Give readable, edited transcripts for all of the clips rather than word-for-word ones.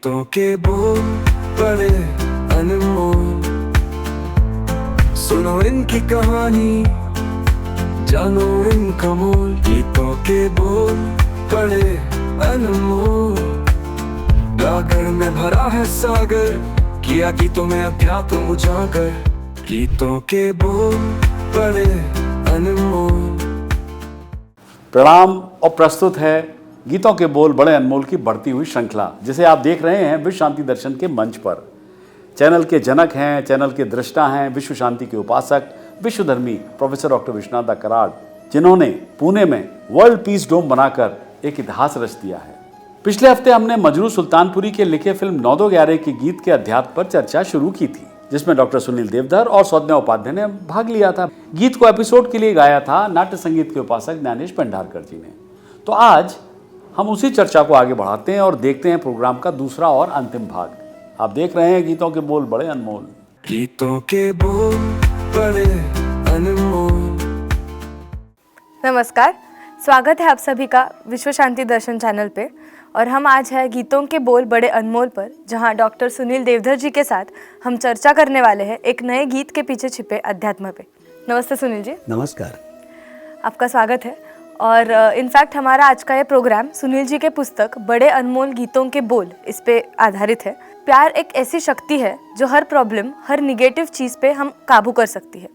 गीतों के बोल बड़े अनमोल, सुनो इनकी कहानी, जानो इनका मोल। गीतों के बोल बड़े अनमोल, गागर में भरा है सागर, किया गीतों में अध्यात्म उजागर। गीतों के बोल बड़े अनमोल। प्रणाम और प्रस्तुत है गीतों के बोल बड़े अनमोल की बढ़ती हुई श्रृंखला, जिसे आप देख रहे हैं विश्व शांति दर्शन के मंच पर। चैनल के जनक हैं, चैनल के दृष्टा हैं, विश्व शांति के उपासक, विश्वधर्मी प्रोफेसर डॉक्टर विश्वनाथ कराड़, जिन्होंने पुणे में वर्ल्ड पीस डोम बनाकर एक इतिहास रच दिया है। पिछले हफ्ते हमने मजरू सुल्तानपुरी के लिखे फिल्म 9-11 के गीत के अध्यात्म पर चर्चा शुरू की थी, जिसमें डॉक्टर सुनील देवधर और सौम्या उपाध्याय ने भाग लिया था। गीत को एपिसोड के लिए गाया था नाट्य संगीत के उपासक ज्ञानेश भंडारकर जी ने। तो आज हम उसी चर्चा को आगे बढ़ाते हैं और देखते हैं प्रोग्राम का दूसरा और अंतिम भाग। आप देख रहे हैं गीतों के बोल बड़े अनमोल। गीतों के बोल बड़े अनमोल। नमस्कार, स्वागत है आप सभी का विश्व शांति दर्शन चैनल पे। और हम आज है गीतों के बोल बड़े अनमोल पर, जहां डॉक्टर सुनील देवधर जी के साथ हम चर्चा करने वाले हैं एक नए गीत के पीछे छिपे अध्यात्म पे। नमस्ते सुनील जी। नमस्कार, आपका स्वागत है। और इनफैक्ट हमारा आज का ये प्रोग्राम सुनील जी के पुस्तक बड़े अनमोल गीतों के बोल इस पे आधारित है। प्यार एक ऐसी शक्ति है जो हर प्रॉब्लम, हर निगेटिव चीज़ पे हम काबू कर सकती है।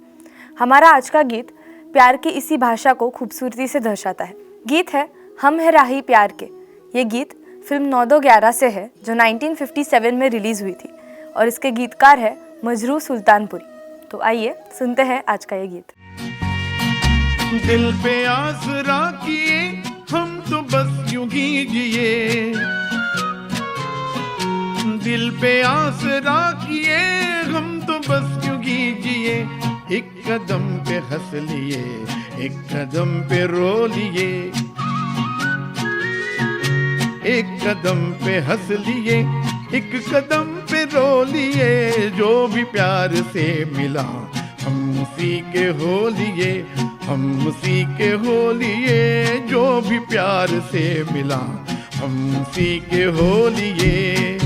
हमारा आज का गीत प्यार की इसी भाषा को खूबसूरती से दर्शाता है। गीत है हम है राही प्यार के। ये गीत फिल्म 9-11 से है, जो 1957 में रिलीज़ हुई थी, और इसके गीतकार है मजरू सुल्तानपुरी। तो आइए सुनते हैं आज का ये गीत। दिल पे आसरा किए हम तो बस यूं ही जिए, दिल पे आसरा किए हम तो बस यूं ही जिए। एक कदम पे हंस लिए, एक कदम पे रो लिए, एक कदम पे हंस लिए, एक कदम पे रो लिए। जो भी प्यार से मिला हम उसी के हो लिए, हम उसी के हो लिए। जो भी प्यार से मिला हम उसी के हो लिए।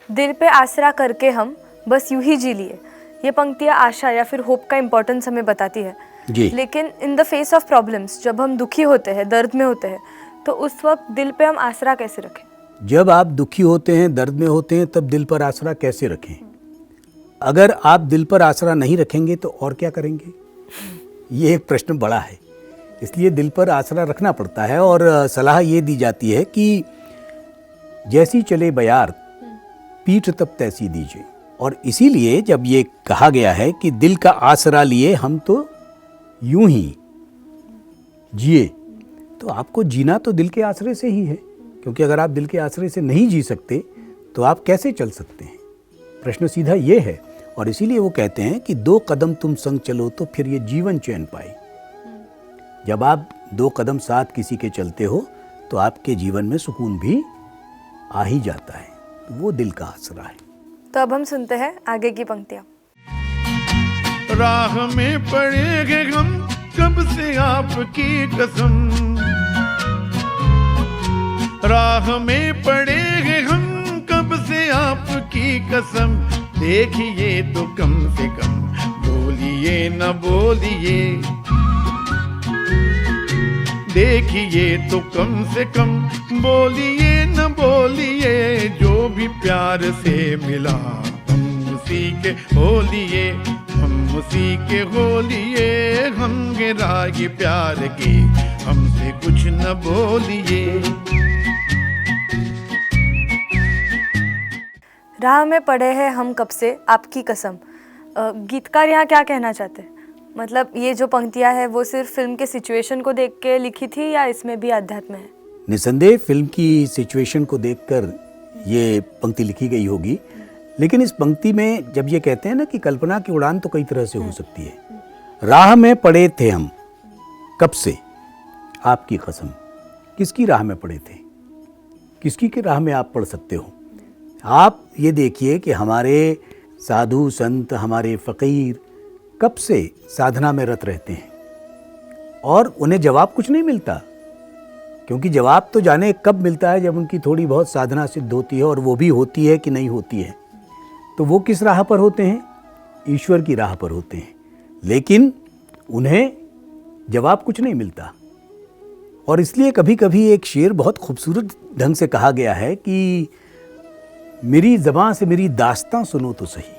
दिल पे आसरा करके हम बस यूं ही जी लिए। ये पंक्तियाँ आशा या फिर होप का इम्पोर्टेंस हमें बताती है जी। लेकिन in the face of problems, जब हम दुखी होते हैं, दर्द में होते हैं, तो उस वक्त दिल पे हम आसरा कैसे रखें? जब आप दुखी होते हैं, दर्द में होते हैं, तब दिल पर आसरा कैसे रखें? अगर आप दिल पर आसरा नहीं रखेंगे तो और क्या करेंगे? ये एक प्रश्न बड़ा है। इसलिए दिल पर आसरा रखना पड़ता है। और सलाह ये दी जाती है कि जैसी चले बयार पीठ तब तैसी दीजिए। और इसीलिए जब ये कहा गया है कि दिल का आसरा लिए हम तो यूं ही जिए, तो आपको जीना तो दिल के आसरे से ही है, क्योंकि अगर आप दिल के आसरे से नहीं जी सकते तो आप कैसे चल सकते हैं? प्रश्न सीधा ये है। और इसीलिए वो कहते हैं कि 2 कदम तुम संग चलो तो फिर ये जीवन चैन पाए। जब आप 2 कदम साथ किसी के चलते हो तो आपके जीवन में सुकून भी आ ही जाता है। तो वो दिल का आसरा है। तो अब हम सुनते हैं आगे की पंक्तियाँ। राह में पड़ेंगे हम कब से आपकी कसम, राह में पड़ेंगे हम कब से आपकी कसम। देखिए तो कम से कम बोलिए न बोलिए, देखिए तो कम से कम बोलिए न बोलिए। जो भी प्यार से मिला हम उसी के हो लिए, हम उसी के हो लिए। हम गिराए प्यार के हमसे कुछ न बोलिए। राह में पड़े हैं हम कब से आपकी कसम। गीतकार यहाँ क्या कहना चाहते हैं? मतलब ये जो पंक्तियाँ है वो सिर्फ फिल्म के सिचुएशन को देख के लिखी थी या इसमें भी अध्यात्म है? निसंदेह फिल्म की सिचुएशन को देखकर ये पंक्ति लिखी गई होगी। लेकिन इस पंक्ति में जब ये कहते हैं ना कि कल्पना की उड़ान तो कई तरह से हो सकती है। राह में पड़े थे हम कब से आपकी कसम। किसकी राह में पड़े थे? किसकी की राह में आप पड़ सकते हो? आप ये देखिए कि हमारे साधु संत, हमारे फ़कीर कब से साधना में रत रहते हैं और उन्हें जवाब कुछ नहीं मिलता। क्योंकि जवाब तो जाने कब मिलता है, जब उनकी थोड़ी बहुत साधना सिद्ध होती है, और वो भी होती है कि नहीं होती है। तो वो किस राह पर होते हैं? ईश्वर की राह पर होते हैं, लेकिन उन्हें जवाब कुछ नहीं मिलता। और इसलिए कभी कभी एक शेर बहुत खूबसूरत ढंग से कहा गया है कि मेरी ज़बां से मेरी दास्तां सुनो तो सही,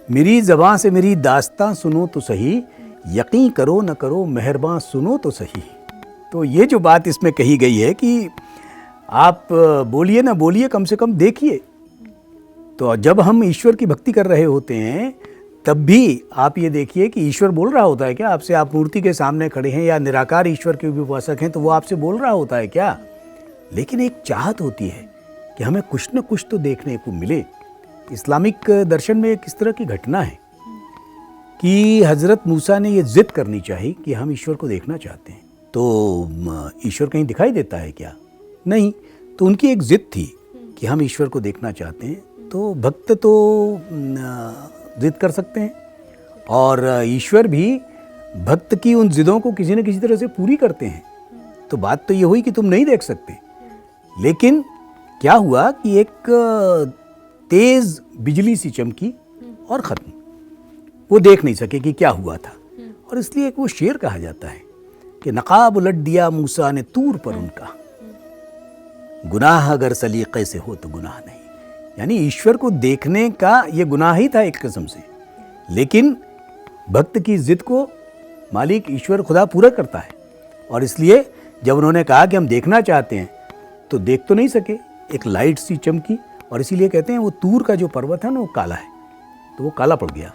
मेरी ज़बां से मेरी दास्तां सुनो तो सही, यकीन करो न करो मेहरबान सुनो तो सही। तो ये जो बात इसमें कही गई है कि आप बोलिए ना बोलिए, कम से कम देखिए। तो जब हम ईश्वर की भक्ति कर रहे होते हैं तब भी आप ये देखिए कि ईश्वर बोल रहा होता है क्या आपसे? आप मूर्ति के सामने खड़े हैं या निराकार ईश्वर के भी उपासक हैं, तो वो आपसे बोल रहा होता है क्या? लेकिन एक चाहत होती है कि हमें कुछ न कुछ तो देखने को मिले। इस्लामिक दर्शन में एक इस तरह की घटना है कि हज़रत मूसा ने ये ज़िद करनी चाहिए कि हम ईश्वर को देखना चाहते हैं। तो ईश्वर कहीं दिखाई देता है क्या? नहीं। तो उनकी एक ज़िद थी कि हम ईश्वर को देखना चाहते हैं। तो भक्त तो ज़िद कर सकते हैं, और ईश्वर भी भक्त की उन ज़िदों को किसी न किसी तरह से पूरी करते हैं। तो बात तो ये हुई कि तुम नहीं देख सकते, लेकिन क्या हुआ कि एक तेज़ बिजली सी चमकी और ख़त्म। वो देख नहीं सके कि क्या हुआ था। और इसलिए एक वो शेर कहा जाता है कि नकाब उलट दिया मूसा ने तूर पर उनका, गुनाह अगर सलीक़े से हो तो गुनाह नहीं। यानी ईश्वर को देखने का ये गुनाह ही था एक किस्म से, लेकिन भक्त की जिद को मालिक ईश्वर खुदा पूरा करता है। और इसलिए जब उन्होंने कहा कि हम देखना चाहते हैं, तो देख तो नहीं सके, एक लाइट सी चमकी, और इसीलिए कहते हैं वो तूर का जो पर्वत है ना वो काला है, तो वो काला पड़ गया।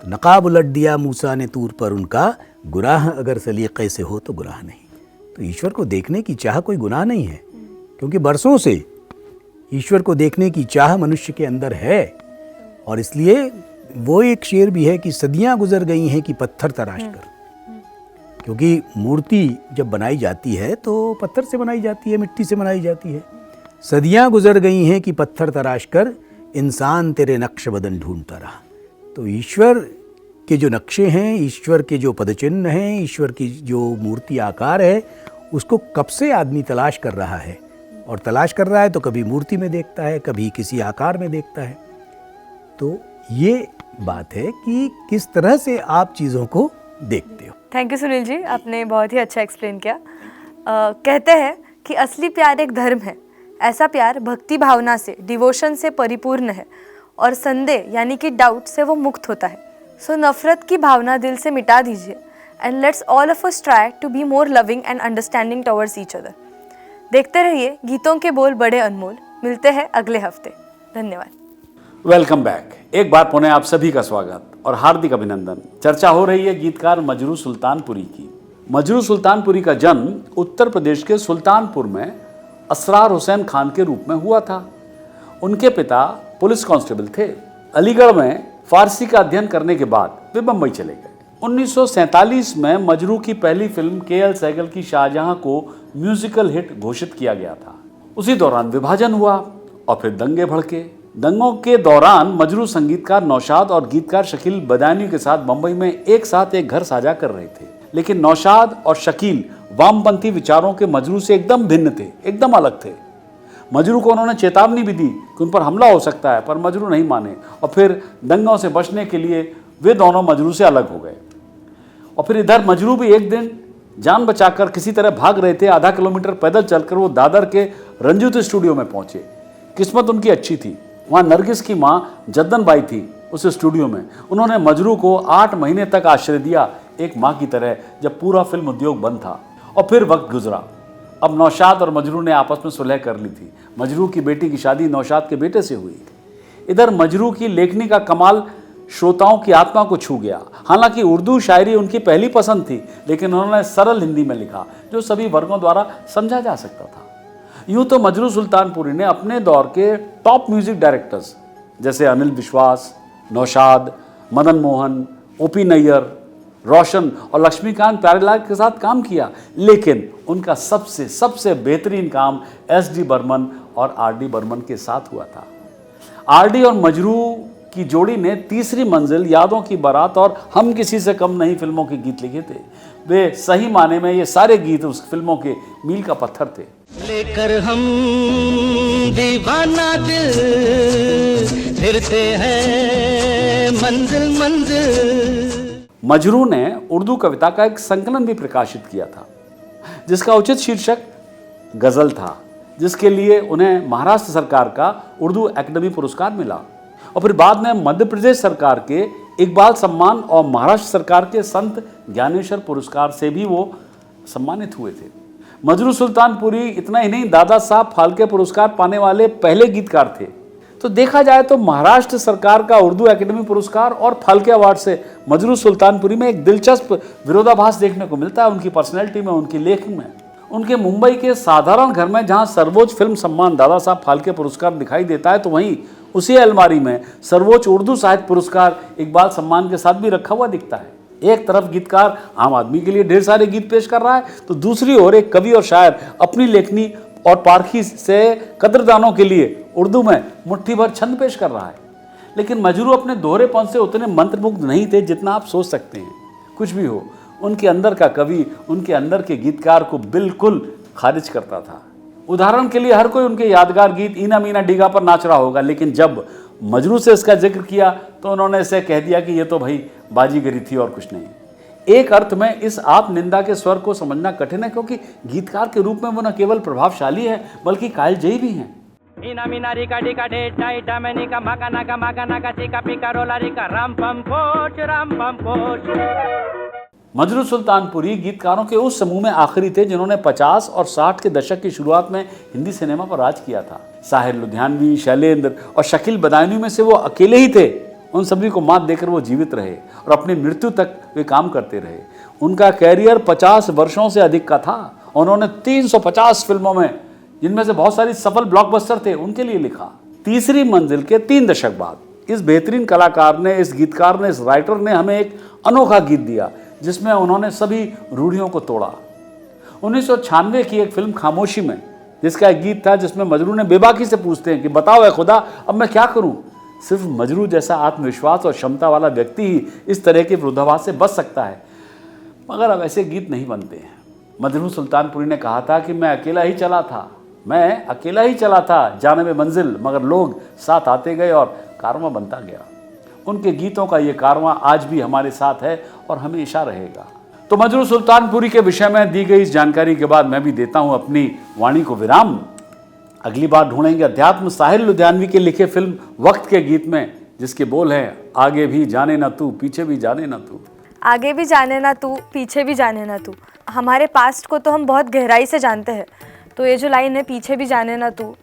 तो नकाब उलट दिया मूसा ने तूर पर उनका, गुनाह अगर सलीक़े से हो तो गुनाह नहीं। तो ईश्वर को देखने की चाह कोई गुनाह नहीं है, क्योंकि बरसों से ईश्वर को देखने की चाह मनुष्य के अंदर है। और इसलिए वो एक शेर भी है कि सदियां गुजर गई हैं कि पत्थर तराश कर, क्योंकि मूर्ति जब बनाई जाती है तो पत्थर से बनाई जाती है, मिट्टी से बनाई जाती है। सदियां गुजर गई हैं कि पत्थर तराश कर, इंसान तेरे नक्श बदन ढूंढता रहा। तो ईश्वर के जो नक्शे हैं, ईश्वर के जो पदचिन्ह हैं, ईश्वर की जो मूर्ति आकार है, उसको कब से आदमी तलाश कर रहा है। और तलाश कर रहा है तो कभी मूर्ति में देखता है, कभी किसी आकार में देखता है। तो ये बात है कि किस तरह से आप चीज़ों को देखते हो। थैंक यू सुनील जी, आपने बहुत ही अच्छा एक्सप्लेन किया। कहते हैं कि असली प्यार एक धर्म है। ऐसा प्यार भक्ति भावना से, डिवोशन से परिपूर्ण है, और संदेह यानी कि डाउट से वो मुक्त होता है। सो नफरत की भावना दिल से मिटा दीजिए, and let's all of us try to be more loving and understanding towards each other. देखते रहिए गीतों के बोल बड़े अनमोल। मिलते हैं अगले हफ्ते। धन्यवाद। Welcome back. एक बार पुनः आप सभी का स्वागत और हार्दिक अभिनंदन। चर्चा हो रही है गीतकार मजरू सुल्तानपुरी की। मजरू सुल्तानपुरी का जन्म उत्तर प्रदेश के सुल्तानपुर में असरार हुसैन खान के रूप में हुआ था। उनके पिता पुलिस कांस्टेबल थे। अलीगढ़ में फारसी का अध्ययन करने के बाद वे बम्बई चले गए। 1947 में मजरू की पहली फिल्म के.एल. सहगल की शाहजहां को म्यूजिकल हिट घोषित किया गया था। उसी दौरान विभाजन हुआ और फिर दंगे भड़के। दंगों के दौरान मजरू संगीतकार नौशाद और गीतकार शकील बदायूनी के साथ मुंबई में एक साथ एक घर साझा कर रहे थे। लेकिन नौशाद और शकील वामपंथी विचारों के मजरू से एकदम भिन्न थे, एकदम अलग थे। मजरू को उन्होंने चेतावनी भी दी कि उन पर हमला हो सकता है, पर मजरू नहीं माने और फिर दंगों से बचने के लिए वे दोनों मजरू से अलग हो गए। और फिर इधर मजरू भी एक दिन जान बचाकर किसी तरह भाग रहे थे। आधा किलोमीटर पैदल चलकर वो दादर के रंजीत स्टूडियो में पहुंचे। किस्मत उनकी अच्छी थी, वहाँ नरगिस की माँ जद्दन बाई थी उस स्टूडियो में। उन्होंने मजरू को 8 महीने तक आश्रय दिया, एक माँ की तरह, जब पूरा फिल्म उद्योग बंद था। और फिर वक्त गुजरा। अब नौशाद और मजरू ने आपस में सुलह कर ली थी। मजरू की बेटी की शादी नौशाद के बेटे से हुई। इधर मजरू की लेखनी का कमाल श्रोताओं की आत्मा को छू गया। हालांकि उर्दू शायरी उनकी पहली पसंद थी, लेकिन उन्होंने सरल हिंदी में लिखा जो सभी वर्गों द्वारा समझा जा सकता था। यूं तो मजरू सुल्तानपुरी ने अपने दौर के टॉप म्यूजिक डायरेक्टर्स जैसे अनिल विश्वास, नौशाद, मदन मोहन, ओपी नैयर, रोशन और लक्ष्मीकांत प्यारेलाल के साथ काम किया, लेकिन उनका सबसे बेहतरीन काम एस.डी. बर्मन और आर.डी. बर्मन के साथ हुआ था। आर.डी. और मजरू की जोड़ी ने तीसरी मंजिल, यादों की बारात और हम किसी से कम नहीं फिल्मों के गीत लिखे थे। वे सही माने में ये सारे गीत उस फिल्मों के मील का पत्थर थे। लेकर हम दीवाना दिल फिरते हैं मंजिल मंजिल। मजरू ने उर्दू कविता का एक संकलन भी प्रकाशित किया था जिसका उचित शीर्षक गजल था, जिसके लिए उन्हें महाराष्ट्र सरकार का उर्दू एकेडमी पुरस्कार मिला और फिर बाद में मध्य प्रदेश सरकार के इकबाल सम्मान और महाराष्ट्र सरकार के संत ज्ञानेश्वर पुरस्कार से भी वो सम्मानित हुए थे। मजरू सुल्तानपुरी इतना ही नहीं, दादा साहब फाल्के पुरस्कार पाने वाले पहले गीतकार थे। तो देखा जाए तो महाराष्ट्र सरकार का उर्दू एकेडमी पुरस्कार और फाल्के अवार्ड से मजरू सुल्तानपुरी में एक दिलचस्प विरोधाभास देखने को मिलता है, उनकी पर्सनैलिटी में, उनकी लेखन में। उनके मुंबई के साधारण घर में जहां सर्वोच्च फिल्म सम्मान दादा साहब फाल्के पुरस्कार दिखाई देता है, तो वहीं उसी अलमारी में सर्वोच्च उर्दू साहित्य पुरस्कार इकबाल सम्मान के साथ भी रखा हुआ दिखता है। एक तरफ गीतकार आम आदमी के लिए ढेर सारे गीत पेश कर रहा है, तो दूसरी ओर एक कवि और शायर अपनी लेखनी और पारखी से कदरदानों के लिए उर्दू में मुट्ठी भर छंद पेश कर रहा है। लेकिन मजरू अपने दोहरेपन से उतने मंत्रमुग्ध नहीं थे जितना आप सोच सकते हैं। कुछ भी हो, उनके अंदर का कवि उनके अंदर के गीतकार को बिल्कुल खारिज करता था। उदाहरण के लिए हर कोई उनके यादगार गीत ईना मीना डीगा पर नाच रहा होगा, लेकिन जब मजरू से इसका जिक्र किया तो उन्होंने इसे कह दिया कि ये तो भाई बाजीगरी थी और कुछ नहीं। एक अर्थ में इस आप निंदा के स्वर को समझना कठिन है, क्योंकि गीतकार के रूप में वो न केवल प्रभावशाली है बल्कि कायलजयी भी हैं। ईना मीना रिका डिका डे टाई टामनी का मागा नाका चिका पिका रोला रिका राम पम पोच। मजरू सुल्तानपुरी गीतकारों के उस समूह में आखिरी थे जिन्होंने 50 और 60 के दशक की शुरुआत में हिंदी सिनेमा पर राज किया था। साहिर लुधियानवी, शैलेंद्र और शकील बदायूनी में से वो अकेले ही थे। उन सभी को मात देकर वो जीवित रहे और अपनी मृत्यु तक वे काम करते रहे। उनका कैरियर 50 वर्षों से अधिक का था। उन्होंने 350 फिल्मों में, जिनमें से बहुत सारी सफल ब्लॉकबस्टर थे, उनके लिए लिखा। तीसरी मंजिल के 3 दशक बाद इस बेहतरीन कलाकार ने, इस गीतकार ने, इस राइटर ने हमें एक अनोखा गीत दिया जिसमें उन्होंने सभी रूढ़ियों को तोड़ा। 1996 की एक फिल्म खामोशी में जिसका एक गीत था जिसमें मजरू ने बेबाकी से पूछते हैं कि बताओ है खुदा अब मैं क्या करूं। सिर्फ मजरू जैसा आत्मविश्वास और क्षमता वाला व्यक्ति ही इस तरह के विरोधाभास से बच सकता है, मगर अब ऐसे गीत नहीं बनते हैं। मजरू सुल्तानपुरी ने कहा था कि मैं अकेला ही चला था जाने मंजिल, मगर लोग साथ आते गए और कारवां बनता गया। उनके गीतों का ये कारवां आज भी हमारे साथ है और हमेशा रहेगा। तो मजरू सुल्तानपुरी के विषय में दी गई इस जानकारी के बाद मैं भी देता हूं अपनी वाणी को विराम। अगली बार ढूंढेंगे अध्यात्म साहिर लुधियानवी के लिखे फिल्म वक्त के गीत में, जिसके बोल हैं आगे भी जाने ना तू, पीछे भी जाने ना तू। आगे भी जाने ना तू, पीछे भी जाने ना तू। हमारे पास्ट को तो हम बहुत गहराई से जानते हैं, तो ये जो लाइन है पीछे भी जाने ना तू,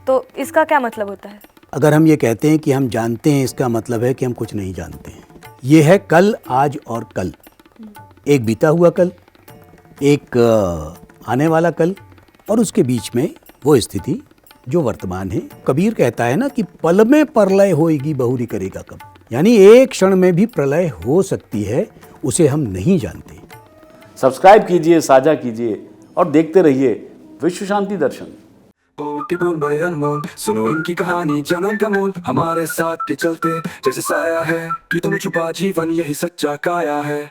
तो इसका क्या मतलब होता है? अगर हम ये कहते हैं कि हम जानते हैं, इसका मतलब है कि हम कुछ नहीं जानते हैं। ये है कल, आज और कल। एक बीता हुआ कल, एक आने वाला कल, और उसके बीच में वो स्थिति जो वर्तमान है। कबीर कहता है ना कि पल में प्रलय होएगी बहुरी करेगा कब, यानी एक क्षण में भी प्रलय हो सकती है, उसे हम नहीं जानते। सब्सक्राइब कीजिए, साझा कीजिए और देखते रहिए विश्व शांति दर्शन। अनमोल सुनो इनकी कहानी, जन्म का मोल हमारे साथ के चलते जैसे साया है, ये तुम छुपा जीवन यही सच्चा काया है।